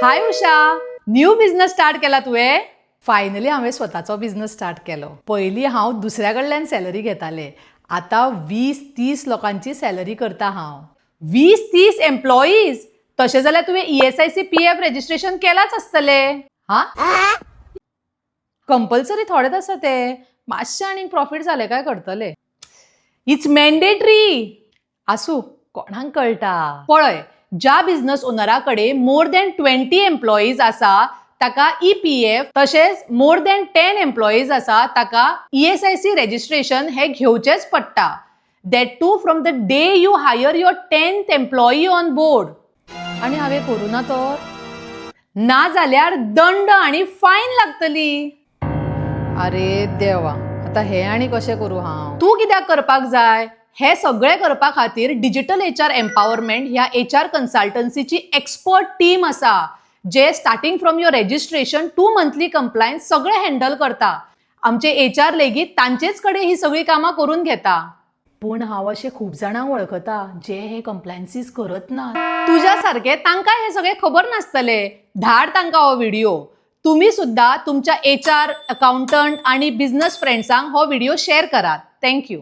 हाय Usha, new business start केला तुवें? Finally हांवें स्वताचो बिझनेस स्टार्ट केलो. पयलीं हांव दुसऱ्याकडल्यान सॅलरी घेतालें. आतां 20-30 लोकांची सॅलरी करता हांव. 20-30 एम्प्लॉईज? तशें जाल्यार तुवें ESIC PF रजिस्ट्रेशन केलाच आसतलें. हां? कंपल्सरी थोडेच आसा तें. मातशें आनीक प्रॉफिट जालें काय करतलें. It's mandatory. आसूं, कोणाक कळटा. पळय, ज्या बिझनेस ओनरा कडेन मोर दॅन 20 एम्प्लॉईज आसा ताका EPF तशेंच मोर दॅन 10 एम्प्लॉईज आसा ताका ESIC रजिस्ट्रेशन हे घेवचेच पडटा. That too from the day you hire your 10th employee on board. आनी हांवें करूं ना तर? ना जाल्यार दंड आनी फायन लागतली. अरे देवा, आता हे आनी कशें करूं हांव? तूं कित्याक करपाक जाय? हे सगळे करपा खातीर डिजिटल HR एम्पावरमेंट ह्या HR कन्सल्टन्सीची एक्सपर्ट टीम आसा जे starting from your registration to monthly compliance सगळे हँडल करता. आमचे HR लेगीत तांचेच कडेन ही सगळी कामां करून घेता. पूण हांव अशें खूब जाणांक वळखता जे हे कंप्लायन्सीस करत ना. तुज्या सारके तांकां हे सगळे खबर नासतले. धाड तांकां हो व्हिडिओ. तुम्ही सुद्धा तुमच्या HR, अकाउंटंट आणि बिझनेस फ्रेंड्सांक हो व्हिडिओ शेअर करात. थँक्यू.